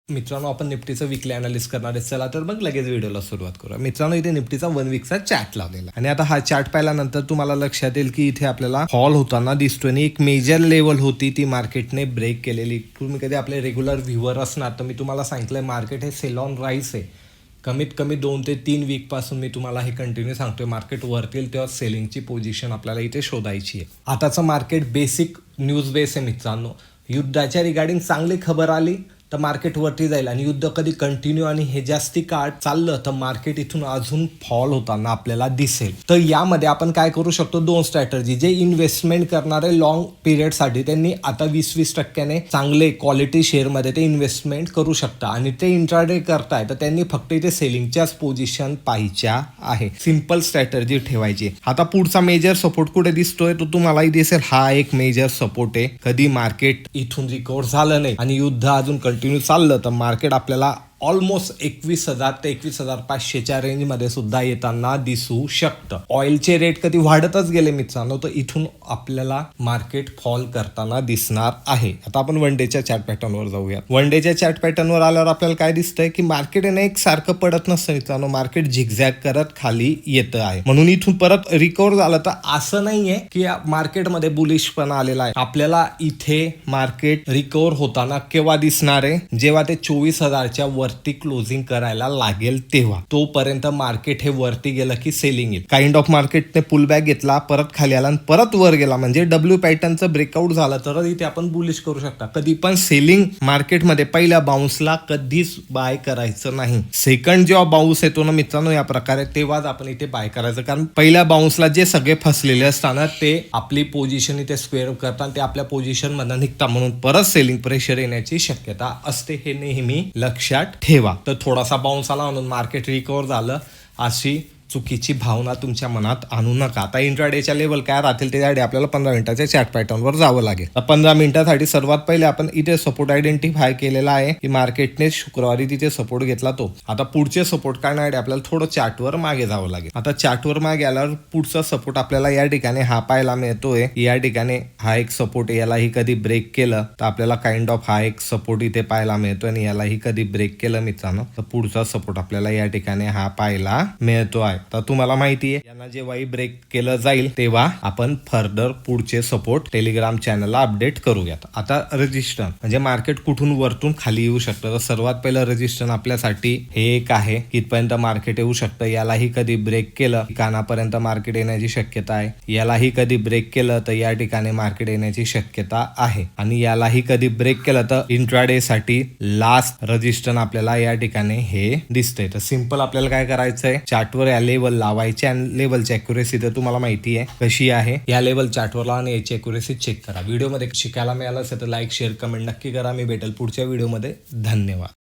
मित्रांनो, आपण निफ्टीचं weekly analysis करणार आहे. चला तर मग लगेच व्हिडिओला सुरुवात करूया. मित्रांनो, इथे निफ्टीचा 1 वीकचा चार्ट लावलेला आणि आता हा चार्ट पाहिल्यानंतर तुम्हाला लक्षात येईल की इथे आपल्याला फॉल होताना दिसतोय आणि एक मेजर लेवल होती ती मार्केटने ब्रेक केलेली. तुम्ही कधी आपले रेग्युलर व्ह्युअर असणार तर मी तुम्हाला सांगितलंय मार्केट हे सेल ऑन राईस आहे. कमीत कमी 2 ते 3 वीक पासून मी तुम्हाला हे कंटिन्यू सांगतोय. मार्केट वरती येईल तेव्हा सेलिंगची पोझिशन आपल्याला इथे शोधायची आहे. आताचं मार्केट बेसिक न्यूज बेस आहे मित्रांनो. युद्धाच्या रिगार्डिंग चांगली खबर आली तर मार्केट वरती जाईल आणि युद्ध कधी कंटिन्यू आणि हे जास्ती काळ चाललं तर मार्केट इथून अजून फॉल होताना आपल्याला दिसेल. तर यामध्ये आपण काय करू शकतो, 2 स्ट्रॅटर्जी. जे इन्व्हेस्टमेंट करणारे लॉंग पिरियडसाठी त्यांनी आता 20% चांगले क्वालिटी शेअरमध्ये ते इन्व्हेस्टमेंट करू शकता आणि ते इंट्राडे करताय तर त्यांनी फक्त इथे सेलिंगच्याच पोझिशन पाहायच्या आहे. सिंपल स्ट्रॅटर्जी ठेवायची. आता पुढचा मेजर सपोर्ट कुठे दिसतोय तो तुम्हालाही दिसेल. हा एक मेजर सपोर्ट आहे. कधी मार्केट इथून रिकव्हर झालं नाही आणि युद्ध अजून कंटिन्यू चाललं तर मार्केट आपल्याला ऑलमोस्ट 21,000 ते 21,500च्या रेंजमध्ये सुद्धा येताना दिसू शकतं. ऑइलचे रेट कधी वाढतच गेले मित्रांनो तर इथून आपल्याला मार्केट फॉल करताना दिसणार आहे. आता आपण वन डेच्या चार्ट पॅटर्नवर जाऊया. वन डेच्या चार्ट पॅटर्नवर आल्यावर आपल्याला काय दिसतंय की मार्केट एक सारखं पडत नसतं मित्रांनो. मार्केट झिगझॅग करत खाली येतं आहे. म्हणून इथून परत रिकव्हर झालं तर असं नाहीये की मार्केटमध्ये बुलिशपणा आलेला आहे. आपल्याला इथे मार्केट रिकव्हर होताना केव्हा दिसणार आहे, जेव्हा ते 24,000च्या वरती क्लोजिंग करायला लागेल तेव्हा. तोपर्यंत मार्केट हे वरती गेलं की सेलिंग येईल. काइंड ऑफ मार्केटने पुल बॅक घेतला, परत खाली आला आणि परत वर गेला म्हणजे डब्ल्यू पॅटर्नचं ब्रेकआउट झालं तर इथे आपण बुलिश करू शकता. कधी पण सेलिंग मार्केटमध्ये पहिल्या बाउन्सला कधीच बाय करायचं नाही. सेकंड जेव्हा बाउन्स येतो ना मित्रांनो या प्रकारे तेव्हाच आपण इथे बाय करायचं. कारण पहिल्या बाउन्सला जे सगळे फसलेले असताना ते आपली पोझिशन इथे स्क्वेअर करतात, ते आपल्या पोझिशन मधून निघतात. म्हणून परत सेलिंग प्रेशर येण्याची शक्यता असते. हे नेहमी लक्षात ठेवा. तर थोडासा बाउन्स आला म्हणून मार्केट रिकव्हर झालं अशी चुकीची भावना तुमच्या मनात आणू नका. आता इंट्राडेच्या लेवल काय राहतील त्यासाठी आपल्याला 15 मिनिटाच्या चार्ट पॅटर्नवर जावं लागेल. 15 मिनिटासाठी सर्वात पहिले आपण इथे सपोर्ट आयडेंटिफाय केलेला आहे की मार्केटने शुक्रवारी तिथे सपोर्ट घेतला तो. आता पुढचे सपोर्ट काढण्यासाठी आपल्याला थोडं चार्टवर मागे जावं लागेल. आता चार्टवर मागे आल्यावर पुढचा सपोर्ट आपल्याला या ठिकाणी हा पाहायला मिळतोय. या ठिकाणी हा एक सपोर्ट, यालाही कधी ब्रेक केलं तर आपल्याला काइंड ऑफ हा एक सपोर्ट इथे पाहायला मिळतोय आणि यालाही कधी ब्रेक केलं मित्रांनो तर पुढचा सपोर्ट आपल्याला या ठिकाणी हा पाहायला मिळतो आहे. तर तुम्हाला माहिती आहे यांना जेव्हाही ब्रेक केलं जाईल तेव्हा आपण फर्दर पुढचे सपोर्ट टेलिग्राम चॅनलला अपडेट करूयात. आता रजिस्टर म्हणजे मार्केट कुठून वरतून खाली येऊ शकतं. तर सर्वात पहिलं रजिस्टर आपल्यासाठी हे एक आहे. इथपर्यंत मार्केट येऊ शकतं. यालाही कधी ब्रेक केलं कानापर्यंत मार्केट येण्याची शक्यता आहे. यालाही कधी ब्रेक केलं तर या ठिकाणी मार्केट येण्याची शक्यता आहे आणि यालाही कधी ब्रेक केलं तर इंट्राडे साठी लास्ट रजिस्टर आपल्याला या ठिकाणी हे दिसतंय. तर सिंपल आपल्याला काय करायचंय, चार्टवर या लेवल लावायचे आणि लेवलची अॅक्युरेसी तर तुम्हाला माहिती आहे कशी आहे. या लेवल चार्टवर लावा आणि याची अॅक्युरेसी चेक करा. व्हिडिओमध्ये शिकायला मिळालं असेल तर लाईक शेअर कमेंट नक्की करा. मी भेटेल पुढच्या व्हिडिओमध्ये. धन्यवाद.